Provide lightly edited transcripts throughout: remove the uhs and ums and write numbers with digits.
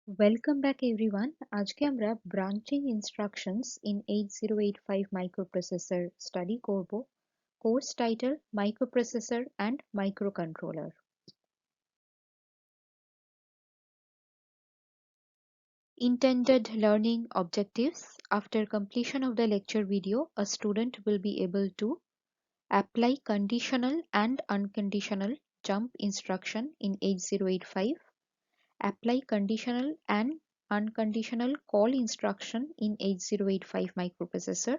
Welcome back everyone. আজকে আমরা branching instructions in 8085 microprocessor study করব। Course title microprocessor and microcontroller. Intended learning objectives. After completion of the lecture video, a student will be able to apply conditional and unconditional jump instruction in 8085, apply conditional and unconditional call instruction in 8085 microprocessor,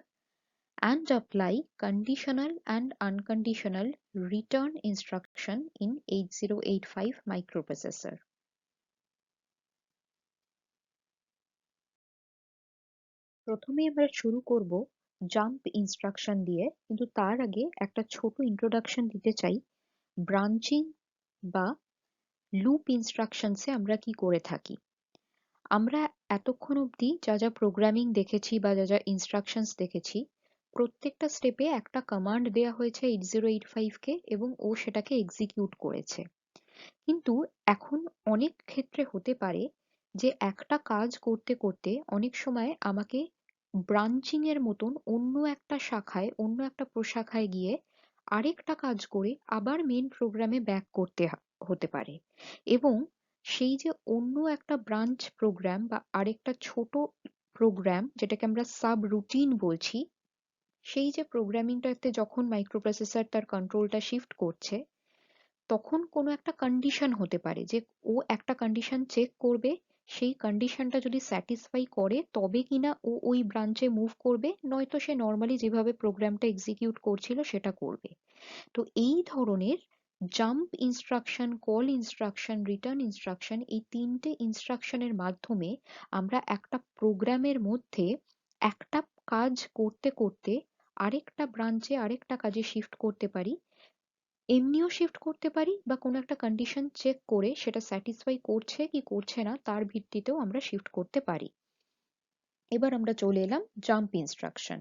and apply conditional and unconditional return instruction in 8085 microprocessor. প্রথমে আমরা শুরু করব jump instruction দিয়ে, কিন্তু তার আগে একটা ছোট ইন্ট্রোডাকশন দিতে চাই। ব্রাঞ্চিং বা লুপ ইনস্ট্রাকশনসে আমরা কি করে থাকি। আমরা এতক্ষণ অবধি যা যা প্রোগ্রামিং দেখেছি বা যা যা ইনস্ট্রাকশনস দেখেছি, প্রত্যেকটা স্টেপে একটা কমান্ড দেয়া হয়েছে 8085 কে এবং ও সেটাকে এক্সিকিউট করেছে। কিন্তু এখন অনেক ক্ষেত্রে হতে পারে যে একটা কাজ করতে করতে অনেক সময় আমাকে ব্রাঞ্চিং এর মতন অন্য একটা শাখায়, অন্য একটা প্রশাখায় গিয়ে আরেকটা কাজ করে আবার মেন প্রোগ্রামে ব্যাক করতে হতে পারে। এবং সেই যে অন্য একটা ব্রাঞ্চ প্রোগ্রাম বা আরেকটা ছোট প্রোগ্রাম, যেটাকে আমরা সাব রুটিন বলছি, সেই যে প্রোগ্রামিংটাতে যখন মাইক্রোপ্রসেসর তার কন্ট্রোলটা শিফট করছে, তখন কোনো একটা কন্ডিশন হতে পারে যে ও একটা কন্ডিশন চেক করবে, সেই কন্ডিশনটা যদি স্যাটিসফাই করে তবে কিনা ও ওই ব্রাঞ্চে মুভ করবে, নয়তো সে নর্মালি যেভাবে প্রোগ্রামটা এক্সিকিউট করছিল সেটা করবে। তো এই ধরনের jump instruction, call instruction, return instruction, এই তিনটে ইনস্ট্রাকশনের মাধ্যমে আমরা একটা প্রোগ্রামের মধ্যে একটা কাজ করতে করতে আরেকটা ব্রাঞ্চে আরেকটা কাজে শিফট করতে পারি। এমনিও শিফট করতে পারি বা কোনো একটা কন্ডিশন চেক করে সেটা স্যাটিসফাই করছে কি করছে না তার ভিত্তিতেও আমরা শিফট করতে পারি। এবার আমরা চলে এলাম জাম্প ইনস্ট্রাকশন।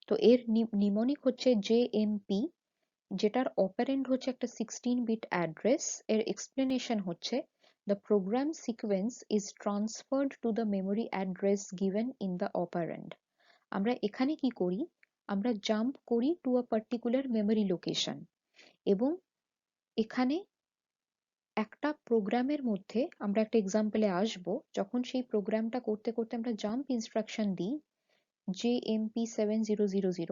তো এর নিমোনিক হচ্ছে জেএমপি, যেটার অপারেন্ড হচ্ছে একটা 16-bit অ্যাড্রেস। এর এক্সপ্লেনেশন হচ্ছে the program sequence is transferred to the memory address given in the operand. আমরা এখানে কি করি, আমরা জাম্প করি to a particular memory location, এবং এখানে একটা প্রোগ্রামের মধ্যে আমরা একটা এক্সাম্পলে আসবো, যখন সেই প্রোগ্রামটা করতে করতে আমরা জাম্প ইনস্ট্রাকশন দিই JMP7000,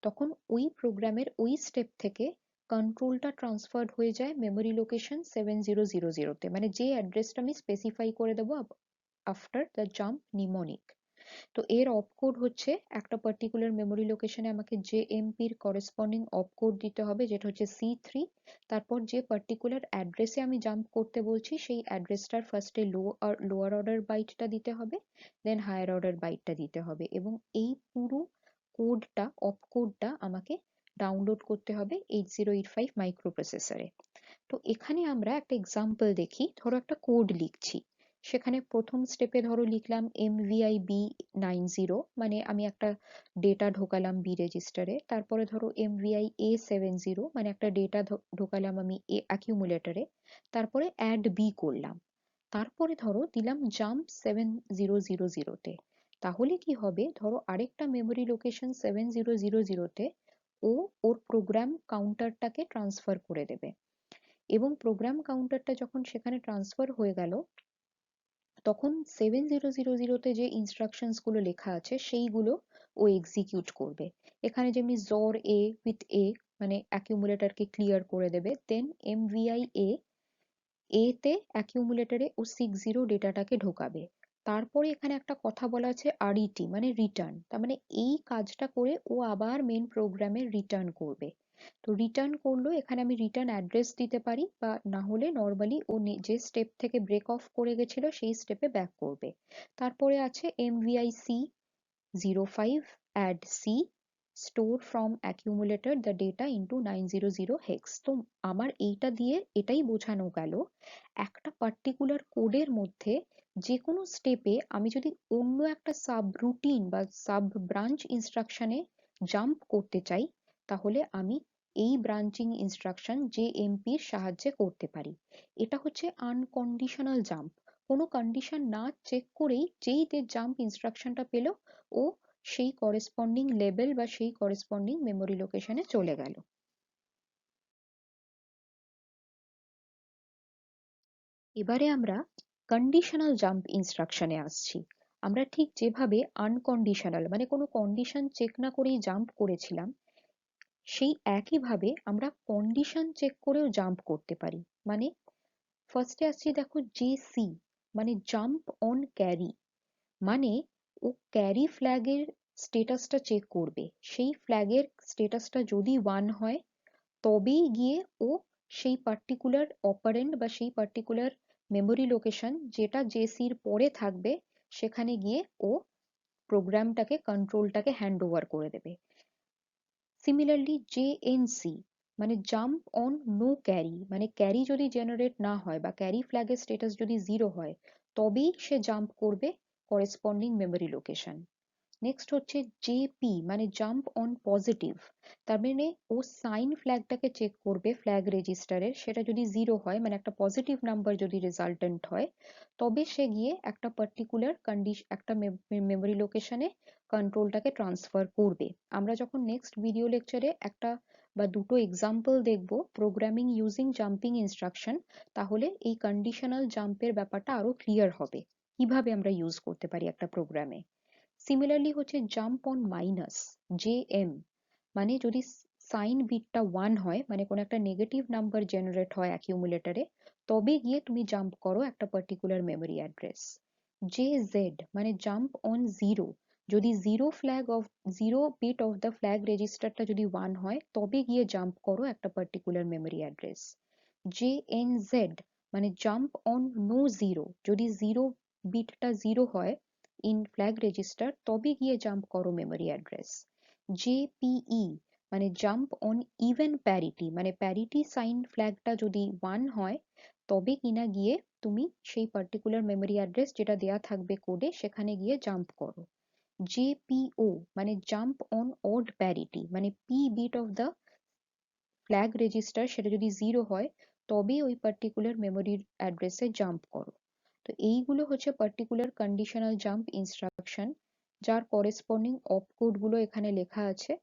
তখন ওই প্রোগ্রামের ওই স্টেপ থেকে কন্ট্রোলটা ট্রান্সফার্ড হয়ে যায় মেমোরি লোকেশন 7000 তে, মানে যে অ্যাড্রেসটা আমি স্পেসিফাই করে দেবো আফটার দ্য জাম্প নিমোনিক। তো এর অপকোড হচ্ছে একটা পার্টিকুলার মেমোরি লোকেশনে আমাকে জেএমপির করেসপন্ডিং অপকোড দিতে হবে, যেটা হচ্ছে C3। তারপর যে পার্টিকুলার অ্যাড্রেসে আমি জাম্প করতে বলছি সেই অ্যাড্রেসটার ফার্স্টে লোয়ার অর্ডার বাইটটা দিতে হবে, দেন হায়ার অর্ডার বাইটটা দিতে হবে, এবং এই পুরো কোডটা, অপকোডটা আমাকে ডাউনলোড করতে হবে 8085 মাইক্রোপ্রসেসরে। তো এখানে আমরা একটা এক্সাম্পল দেখি। ধরো একটা কোড লিখছি, সেখানে প্রথম স্টেপে ধরো লিখলাম MVI B90, মানে আমি একটা ডেটা ঢোকালাম বি রেজিস্টারে। তারপরে ধরো MVI A70, মানে একটা ডেটা ঢোকালাম আমি অ্যাকিউমুলেটরে। তারপরে অ্যাড বি করলাম। তারপরে ধরো দিলাম জাম্প 7000-তে। তাহলে কি হবে, ধরো আরেকটা মেমোরি লোকেশন 7000-তে ও ওর প্রোগ্রাম কাউন্টারটাকে ট্রান্সফার করে দেবে, এবং প্রোগ্রাম কাউন্টারটা যখন সেখানে ট্রান্সফার হয়ে গেল, তখন 7000-তে যে ইনস্ট্রাকশনস গুলো লেখা আছে সেইগুলো ও এক্সিকিউট করবে। এখানে যেমনি জর এ উইথ এ, মানে অ্যাকিউমুলেটরকে ক্লিয়ার করে দেবে, দেন এমভিআই এ তে অ্যাকিউমুলেটরে ও 60 ডেটাটাকে ঢোকাবে। তারপরে এখানে একটা কথা বলা আছে আরইটি, মানে রিটার্ন। তার মানে এই কাজটা করে ও আবার মেন প্রোগ্রামে রিটার্ন করবে। তো রিটার্ন করলো, এখানে আমি রিটার্ন অ্যাড্রেস দিতে পারি, বা না হলে নর্মালি ও যে স্টেপ থেকে ব্রেক অফ করে গেছিল সেই স্টেপে ব্যাক করবে। তারপরে আছে MVIC05 add C, store from accumulator the data into 900 hex। তো আমার এইটা দিয়ে এটাই বোঝানো গেল, একটা পার্টিকুলার কোডের মধ্যে যে কোনো স্টেপে আমি যদি অন্য একটা সাব রুটিন বা সাব ব্রাঞ্চ ইনস্ট্রাকশনে জাম্প করতে চাই, তাহলে আমি এই ব্রাঞ্চিং ইনস্ট্রাকশন JMP এর সাহায্যে করতে পারি। এটা হচ্ছে আনকন্ডিশনাল জাম্প। কোনো কন্ডিশন না চেক করেই যেই জাম্প ইনস্ট্রাকশনটা পেল, ও সেই করেসপন্ডিং লেভেল বা সেই করেসপন্ডিং মেমোরি লোকেশনে চলে গেল। এবারে আমরা কন্ডিশনাল জাম্প ইনস্ট্রাকশনে আসছি। আমরা ঠিক যেভাবে আনকন্ডিশনাল মানে কোনো কন্ডিশন চেক না করেই জাম্প করেছিলাম, সেই একইভাবে আমরা কন্ডিশন চেক করেও জাম্প করতে পারি। মানে ফার্স্টে আসছি, দেখো জেসি মানে জাম্প অন ক্যারি, মানে ও ক্যারি ফ্ল্যাগের স্টেটাসটা চেক করবে। সেই ফ্ল্যাগের স্টেটাসটা যদি 1 হয় তবেই গিয়ে ও সেই পার্টিকুলার অপারেন্ড বা সেই পার্টিকুলার মেমোরি লোকেশন যেটা জেসির পরে থাকবে সেখানে গিয়ে ও প্রোগ্রামটাকে কন্ট্রোলটাকে হ্যান্ড ওভার করে দেবে। সিমিলারলি জেএনসি মানে জাম্প অন নো ক্যারি, মানে ক্যারি যদি জেনারেট না হয় বা ক্যারি ফ্ল্যাগের স্টেটাস যদি 0 হয় তবেই সে জাম্প করবে করেসপন্ডিং মেমোরি লোকেশন। নেক্সট হচ্ছে জেপি মানে জাম্প অন পজিটিভ, তার মানে ও সাইন ফ্ল্যাগটাকে চেক করবে ফ্ল্যাগ রেজিস্টারের, সেটা যদি 0 হয় মানে একটা পজিটিভ নাম্বার যদি রেজাল্টেন্ট হয় তবে সে গিয়ে একটা পার্টিকুলার কন্ডিশন একটা মেমোরি লোকেশনে কন্ট্রোলটাকে ট্রান্সফার করবে। আমরা যখন নেক্সট ভিডিও লেকচারে একটা বা দুটো এক্সাম্পল দেখব প্রোগ্রামিং ইউজিং জাম্পিং ইনস্ট্রাকশন, তাহলে এই কন্ডিশনাল জাম্পের ব্যাপারটা আরো ক্লিয়ার হবে কিভাবে আমরা ইউজ করতে পারি একটা প্রোগ্রামে। সিমিলারলি হচ্ছে জাম্প অন মাইনাস, জেএম মানে যদি সাইন বিটটা 1 হয় মানে কোনো একটা নেগেটিভ নাম্বার জেনারেট হয় অ্যাকিউমুলেটরে তবে গিয়ে তুমি জাম্প করো একটা particular memory address. J Z মানে জাম্প অন জিরো, যদি zero bit of the flag রেজিস্টারটা যদি 1 হয় তবে গিয়ে জাম্প করো একটা particular memory address. J N Z মানে জাম্প অন নো জিরো, যদি জিরো বিটটা 0 হয় ইন ফ্ল্যাগ রেজিস্টার তবে গিয়ে জাম্প করো মেমোরি অ্যাড্রেস। জেপিই মানে জাম্প অন ইভেন প্যারিটি, মানে প্যারিটি সাইন ফ্ল্যাগটা যদি 1 হয় তবে কিনা গিয়ে তুমি সেই পার্টিকুলার মেমোরি অ্যাড্রেস যেটা দেয়া থাকবে কোডে সেখানে গিয়ে জাম্প করো। জেপিও মানে জাম্প অন অড প্যারিটি, মানে P bit of the flag register সেটা যদি 0 হয় তবে ওই পার্টিকুলার মেমোরির অ্যাড্রেসে জাম্প করো। তো এইগুলো হচ্ছে পার্টিকুলার কন্ডিশনাল জাম্প ইনস্ট্রাকশন, যার করেসপন্ডিং অপকোড গুলো এখানে লেখা আছে,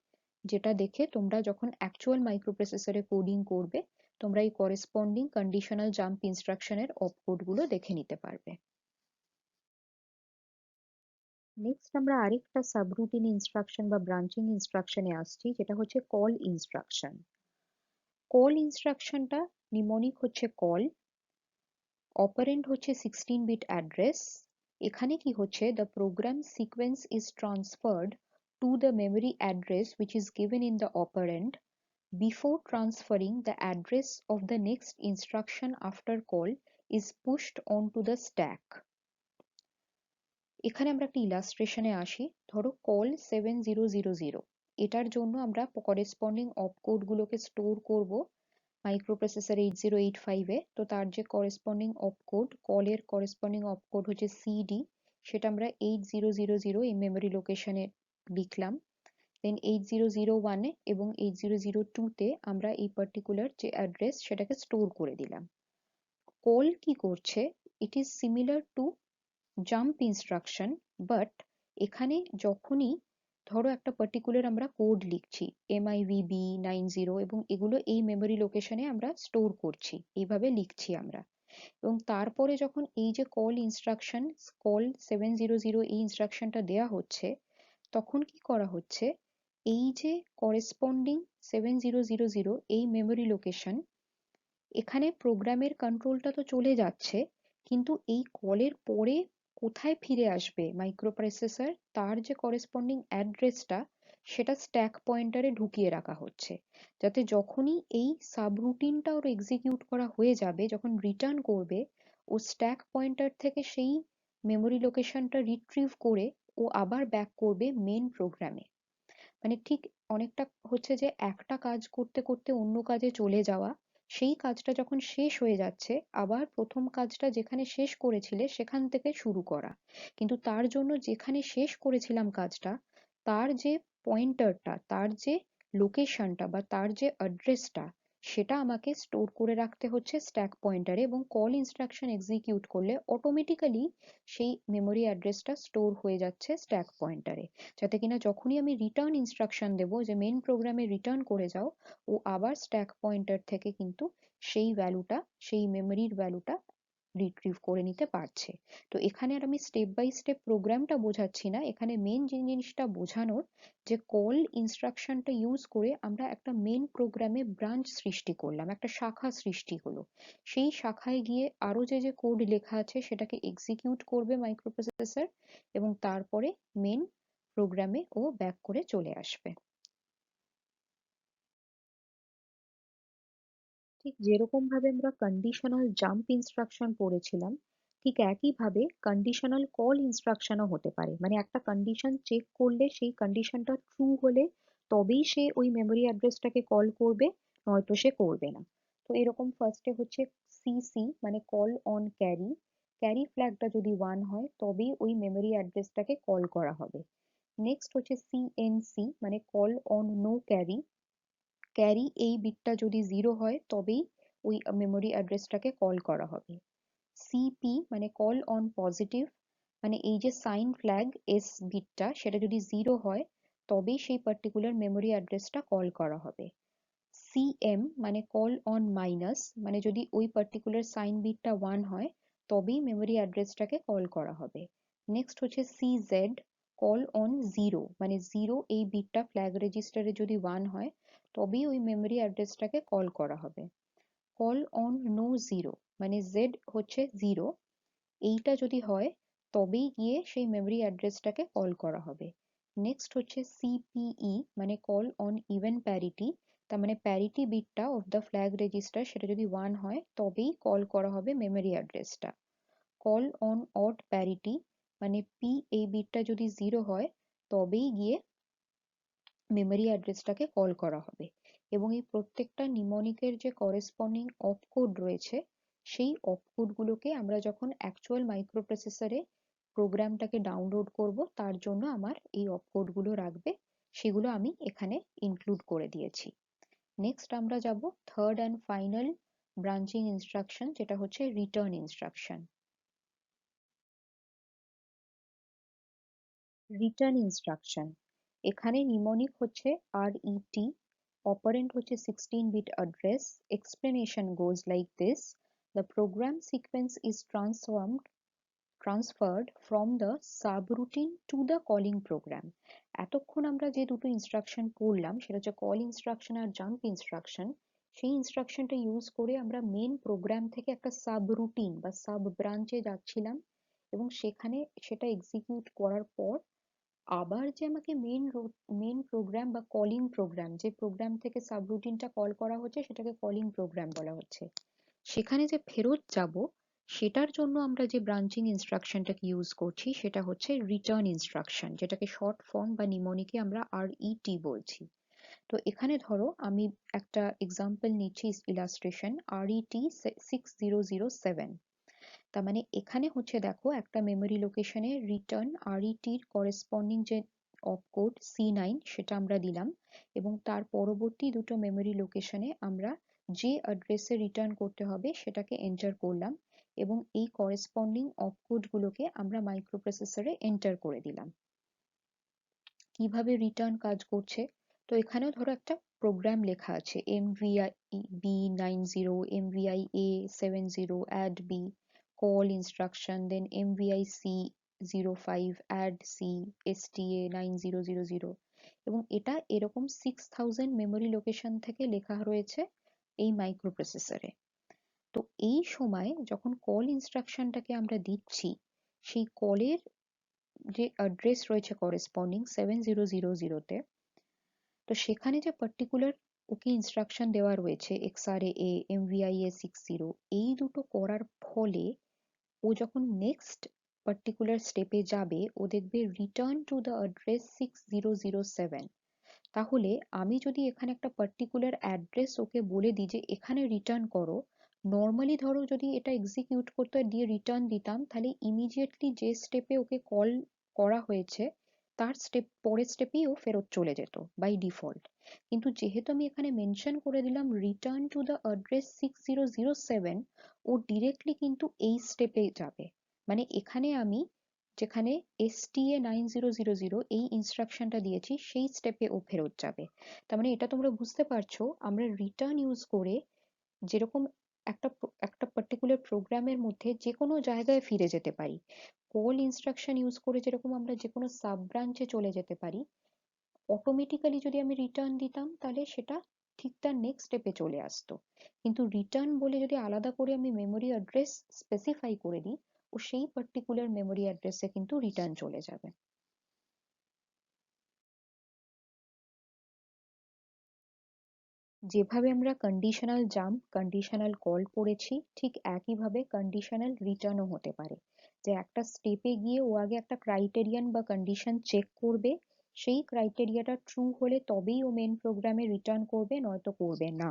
যেটা দেখে তোমরা যখন অ্যাকচুয়াল মাইক্রোপ্রসেসরে কোডিং করবে তোমরা এই করেসপন্ডিং কন্ডিশনাল জাম্প ইনস্ট্রাকশনের অপকোড গুলো দেখে নিতে পারবে। নেক্সট আমরা আরেকটা সাবরুটিন ইনস্ট্রাকশন বা ব্রাঞ্চিং ইনস্ট্রাকশনে আসছি, যেটা হচ্ছে কল ইনস্ট্রাকশন। কল ইনস্ট্রাকশনটা নিমোনিক হচ্ছে কল, অপারেন্ড হচ্ছে 16 বিট অ্যাড্রেস। এখানে কি হচ্ছে, the program sequence is transferred to the memory address which is given in the operand before transferring the address of the next instruction after call is pushed onto the stack. এখানে আমরা একটা ইলাস্ট্রেশনে আসি। ধরো call 7000, এটার জন্য আমরা corresponding opcode গুলোকে store করব মাইক্রোপ্রসেসর 8085 এ। তো তার যে করেসপন্ডিং অপকোড, কলের করেসপন্ডিং অপকোড হচ্ছে সিডি, সেটা আমরা 8000 এই মেমোরি লোকেশনে লিখলাম। দেন 8001 এ এবং 8002 তে আমরা এই পার্টিকুলার যে অ্যাড্রেস সেটাকে স্টোর করে দিলাম। কল কি করছে, it is similar to jump instruction, but এখানে যখনই ধরো একটা পার্টিকুলার আমরা কোড লিখছি MIVB90 এবং এগুলো এই মেমোরি লোকেশনে আমরা স্টোর করছি, এইভাবে লিখছি আমরা। এবং তারপরে যখন এই যে কল ইনস্ট্রাকশন, কল 700 এই ইনস্ট্রাকশনটা দেয়া হচ্ছে, তখন কি করা হচ্ছে, এই যে করেসপন্ডিং 7000 এই মেমোরি লোকেশন, এখানে প্রোগ্রামের কন্ট্রোলটা তো চলে যাচ্ছে, কিন্তু এই কলের পরে কোথায় ফিরে আসবে মাইক্রোপ্রসেসর, তার যে করেসপন্ডিং অ্যাড্রেসটা সেটা স্ট্যাক পয়েন্টারে ঢুকিয়ে রাখা হচ্ছে, যাতে যখনই এই সাবরুটিনটা ওর এক্সিকিউট করা হয়ে যাবে, যখন রিটার্ন করবে ও স্ট্যাক পয়েন্টার থেকে সেই মেমোরি লোকেশনটা রিট্রিভ করে ও আবার ব্যাক করবে মেন প্রোগ্রামে। মানে ঠিক অনেকটা হচ্ছে যে একটা কাজ করতে করতে অন্য কাজে চলে যাওয়া, সেই কাজটা যখন শেষ হয়ে যাচ্ছে আবার প্রথম কাজটা যেখানে শেষ করেছিলে সেখান থেকে শুরু করা। কিন্তু তার জন্য যেখানে শেষ করেছিলাম কাজটা, তার যে পয়েন্টারটা, তার যে লোকেশনটা বা তার যে অ্যাড্রেসটা, সেটা আমাকে স্টোর করে রাখতে হচ্ছে স্ট্যাক পয়েন্টারে, এবং কল ইনস্ট্রাকশন এক্সিকিউট করলে অটোমেটিক্যালি সেই মেমোরি অ্যাড্রেসটা স্টোর হয়ে যাচ্ছে স্ট্যাক পয়েন্টারে, যাতে কিনা যখনই আমি রিটার্ন ইনস্ট্রাকশন দেবো যে মেন প্রোগ্রামে রিটার্ন করে যাও, ও আবার স্ট্যাক পয়েন্টার থেকে কিন্তু সেই ভ্যালুটা, সেই মেমোরির ভ্যালুটা রিট্রিভ করে নিতে পারছে। তো এখানে আর আমি স্টেপ বাই স্টেপ প্রোগ্রামটা বোঝাচ্ছি না, এখানে মেন যে জিনিসটা বোঝানোর যে কল ইনস্ট্রাকশনটা ইউজ করে আমরা একটা মেন প্রোগ্রামে ব্রাঞ্চ সৃষ্টি করলাম, একটা শাখা সৃষ্টি হলো, সেই শাখায় গিয়ে আরো যে যে কোড লেখা আছে সেটাকে এক্সিকিউট করবে মাইক্রোপ্রসেসর, এবং তারপরে মেন প্রোগ্রামে ও ব্যাক করে চলে আসবে। ঠিক যেরকম ভাবে আমরা কন্ডিশনাল জাম্প ইনস্ট্রাকশন পড়েছিলাম, ঠিক একইভাবে কন্ডিশনাল কল ইনস্ট্রাকশনও হতে পারে। মানে একটা কন্ডিশন চেক করলে সেই কন্ডিশনটা ট্রু হলে তবেই সে ওই মেমোরি অ্যাড্রেসটাকে কল করবে, নয়তো সে করবে না। তো এরকম ফার্স্টে হচ্ছে সিসি মানে কল অন ক্যারি, ক্যারি ফ্ল্যাগটা যদি 1 হয় তবেই ওই মেমোরি অ্যাড্রেসটাকে কল করা হবে। নেক্সট হচ্ছে সিএনসি মানে call on no carry, carry এই বিটটা যদি 0 হয় তবেই ওই মেমোরি অ্যাড্রেসটাকে কল করা হবে। সিপি মানে কল অন পজিটিভ, মানে এই যে সাইন ফ্ল্যাগ এস বিটটা সেটা যদি 0 হয় তবেই সেই পার্টিকুলার মেমোরি অ্যাড্রেসটা কল করা হবে। সিএম মানে কল অন মাইনাস, মানে যদি ওই পার্টিকুলার সাইন বিটটা 1 হয় তবেই মেমোরি অ্যাড্রেসটাকে কল করা হবে। নেক্সট হচ্ছে সিজেড কল অন জিরো, মানে জিরো এই বিটটা ফ্ল্যাগ রেজিস্টারে যদি 1 হয় তবেই ওই মেমোরি অ্যাড্রেসটাকে কল করা হবে। কল অন নো জিরো মানে জেড হচ্ছে জিরো, এইটা যদি হয় তবেই গিয়ে সেই মেমোরি অ্যাড্রেসটাকে কল করা হবে। নেক্সট হচ্ছে সিপিই মানে কল অন ইভেন প্যারিটি, তার মানে প্যারিটি বিটটা অফ দ্য ফ্ল্যাগ রেজিস্টার সেটা যদি 1 হয় তবেই কল করা হবে মেমোরি অ্যাড্রেসটা। কল অন অড প্যারিটি মানে পি এই বিটটা যদি 0 হয় তবেই গিয়ে মেমোরি অ্যাড্রেসটাকে কল করা হবে। এবং এই প্রত্যেকটা নিমোনিকের যে করেসপন্ডিং অপকোড রয়েছে, সেই অপকোডগুলোকে আমরা যখন অ্যাকচুয়াল মাইক্রোপ্রসেসরে প্রোগ্রামটাকে ডাউনলোড করব তার জন্য আমার এই অপকোডগুলো রাখবে, সেগুলো আমি এখানে ইনক্লুড করে দিয়েছি। নেক্সট আমরা যাব third and final branching instruction, যেটা হচ্ছে রিটার্ন ইনস্ট্রাকশন। রিটার্ন ইনস্ট্রাকশন, এখানে নিমোনিক হচ্ছে RET, operand হচ্ছে 16-bit address, explanation goes like this: the program sequence is transferred from the subroutine to the calling program। এতক্ষণ আমরা যে দুটো ইনস্ট্রাকশন পড়লাম সেটা হচ্ছে কল ইনস্ট্রাকশন আর জাম্প ইনস্ট্রাকশন, সেই ইনস্ট্রাকশনটা ইউজ করে আমরা মেন প্রোগ্রাম থেকে একটা সাবরুটিন বা সাব ব্রাঞ্চে যাচ্ছিলাম, এবং সেখানে সেটা এক্সিকিউট করার পর আবার যে আমাকে মেন প্রোগ্রাম বা কলিং প্রোগ্রাম, যে প্রোগ্রাম থেকে সাবরুটিনটা কল করা হচ্ছে সেটাকে কলিং প্রোগ্রাম বলা হচ্ছে, সেখানে যে ফেরত যাব সেটার জন্য আমরা যে ব্রাঞ্চিং ইনস্ট্রাকশনটাকে ইউজ করছি সেটা হচ্ছে রিটার্ন ইনস্ট্রাকশন, যেটাকে শর্ট ফর্ম বা নিমোনিকে আমরা RET বলছি। তো এখানে ধরো আমি একটা এক্সাম্পল নিচ্ছি, ইলাস্ট্রেশন RET 6007। তার মানে এখানে হচ্ছে দেখো একটা মেমোরি লোকেশনে রিটার্ন RET-র করেসপন্ডিং যে অপকোড C9 সেটা আমরা দিলাম, এবং তার পরবর্তী দুটো মেমোরি লোকেশনে আমরা যে অ্যাড্রেসে রিটার্ন করতে হবে সেটাকে এন্টার করলাম, এবং এই করেসপন্ডিং অপকোডগুলোকে আমরা মাইক্রোপ্রসেসরে এন্টার করে দিলাম। কিভাবে রিটার্ন কাজ করছে, তো এখানেও ধরো একটা প্রোগ্রাম লেখা আছে mvi b90 mvi a70 add b call instruction, then mvi c05 add c sta 9000, এবং এটা এরকম 6000 মেমোরি লোকেশন থেকে লেখা রয়েছে এই মাইক্রোপ্রসেসরে। তো এই সময় যখন কল ইনস্ট্রাকশনটাকে আমরা দিচ্ছি, সেই কলের যে অ্যাড্রেস রয়েছে করেসপন্ডিং 7000-তে, তো সেখানে যে পার্টিকুলার ওকে ইনস্ট্রাকশন দেওয়া রয়েছে XRA MVIA 60, এই দুটো করার ফলে ও যখন নেক্সট পার্টিকুলার স্টেপে যাবে ও দেখবে রিটার্ন টু দ্য অ্যাড্রেস 6007। তাহলে আমি যদি এখানে একটা পার্টিকুলার অ্যাড্রেস ওকে বলে দিই যে এখানে রিটার্ন করো, নর্মালি ধরো যদি এটা এক্সিকিউট করতে দিয়ে রিটার্ন দিতাম তাহলে ইমিডিয়েটলি যে স্টেপে ওকে কল করা হয়েছে তার পরের স্টেপেই ও ফেরত চলে যেত বাই ডিফল্ট। কিন্তু যেহেতু আমি এখানে মেনশন করে দিলাম রিটার্ন টু দ্য অ্যাড্রেস 6007, ও ডিরেক্টলি কিন্তু এই স্টেপে যাবে। মানে এখানে আমি যেখানে STA9000 এই ইনস্ট্রাকশনটা দিয়েছি সেই স্টেপে ও ফেরত যাবে। তার মানে এটা তোমরা বুঝতে পারছো আমরা রিটার্ন ইউজ করে যেরকম একটা একটা পার্টিকুলার প্রোগ্রামের মধ্যে যে কোনো জায়গায় ফিরে যেতে পারি। কল ইনস্ট্রাকশন ইউজ করে যেরকম আমরা যে কোনো সাব ব্রাঞ্চে চলে যেতে পারি, অটোমেটিক্যালি যদি আমি রিটার্ন দিতাম তাহলে সেটা ঠিক তার নেক্সট স্টেপে চলে আসতো। কিন্তু রিটার্ন বলে যদি আলাদা করে আমি মেমোরি অ্যাড্রেস স্পেসিফাই করে দিই, ও সেই পার্টিকুলার মেমোরি অ্যাড্রেসে কিন্তু রিটার্ন চলে যাবে। যেভাবে আমরা কন্ডিশনাল জাম্প, কন্ডিশনাল কল পড়েছি, ঠিক একইভাবে কন্ডিশনাল রিটার্নও হতে পারে। যে একটা স্টেপে গিয়ে ও আগে একটা ক্রাইটেরিয়ান বা কন্ডিশন চেক করবে, সেই ক্রাইটেরিয়াটা ট্রু হলে তবেই ও মেন প্রোগ্রামে রিটার্ন করবে, নয়তো করবে না।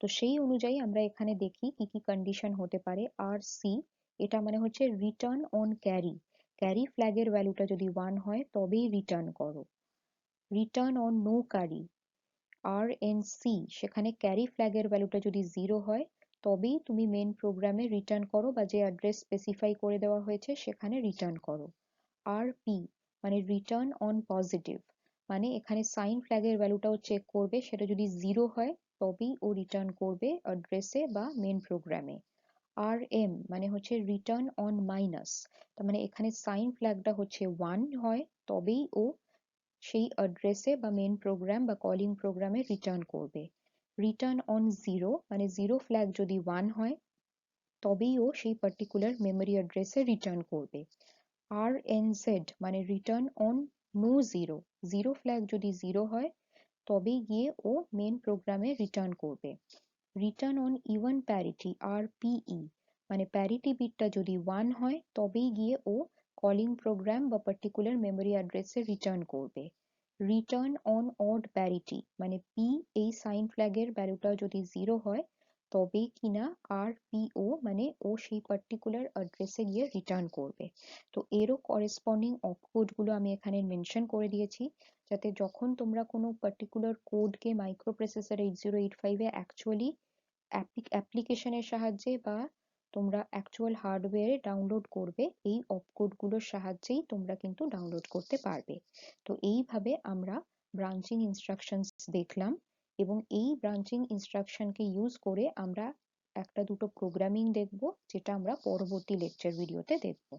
তো সেই অনুযায়ী আমরা এখানে দেখি কি কি কন্ডিশন হতে পারে। আর সি, এটা মানে হচ্ছে রিটার্ন অন ক্যারি, ক্যারি ফ্ল্যাগের ভ্যালুটা যদি 1 হয় তবেই রিটার্ন করো। Return on no carry, RNC, সেখানে ক্যারি ফ্ল্যাগের ভ্যালুটা যদি 0 হয় তবেই তুমি মেন প্রোগ্রামে রিটার্ন করো বা যে অ্যাড্রেস স্পেসিফাই করে দেওয়া হয়েছে সেখানে রিটার্ন করো। RP মানে রিটার্ন অন পজিটিভ, মানে এখানে সাইন ফ্ল্যাগের ভ্যালুটাও চেক করবে, সেটা যদি 0 হয় তবেই ও রিটার্ন করবে অ্যাড্রেসে বা মেন প্রোগ্রামে। RM মানে হচ্ছে রিটার্ন অন মাইনাস, তার মানে এখানে সাইন ফ্ল্যাগটা হচ্ছে 1 হয় তবেই ও সেই অ্যাড্রেসে বা মেন প্রোগ্রাম বা কলিং প্রোগ্রামে রিটার্ন করবে। রিটার্ন অন জিরো মানে জিরো ফ্ল্যাগ যদি 1 হয় তবেই ও সেই পার্টিকুলার মেমোরি অ্যাড্রেসে রিটার্ন করবে। RNZ মানে return on no zero, zero flag যদি 0 হয় তবেই গিয়ে ও মেন প্রোগ্রামে রিটার্ন করবে। Return on even parity, RPE মানে প্যারিটি বিটটা যদি 1 হয় তবেই গিয়ে ও কলিং প্রোগ্রাম বা পার্টিকুলার মেমোরি অ্যাড্রেসে রিটার্ন করবে। রিটার্ন অন অড প্যারিটি মানে P, এই সাইন ফ্ল্যাগের ভ্যালুটা যদি 0 হয় তবেই কিনা RPO মানে ও সেই পার্টিকুলার অ্যাড্রেসে গিয়ে রিটার্ন করবে। তো এরও করেসপন্ডিং অপকোড গুলো আমি এখানে মেনশন করে দিয়েছি, যাতে যখন তোমরা কোনো পার্টিকুলার কোডকে মাইক্রো প্রসেসর 8085 এ অ্যাকচুয়ালি অ্যাপ্লিকেশনের সাহায্যে বা তোমরা অ্যাকচুয়াল হার্ডওয়্যারে ডাউনলোড করবে, এই অপকোডগুলোর সাহায্যেই তোমরা কিন্তু ডাউনলোড করতে পারবে। তো এইভাবে আমরা ব্রাঞ্চিং ইনস্ট্রাকশনস দেখলাম, এবং এই ব্রাঞ্চিং ইনস্ট্রাকশনকে ইউজ করে আমরা একটা দুটো প্রোগ্রামিং দেখব, যেটা আমরা পরবর্তী লেকচার ভিডিওতে দেখব।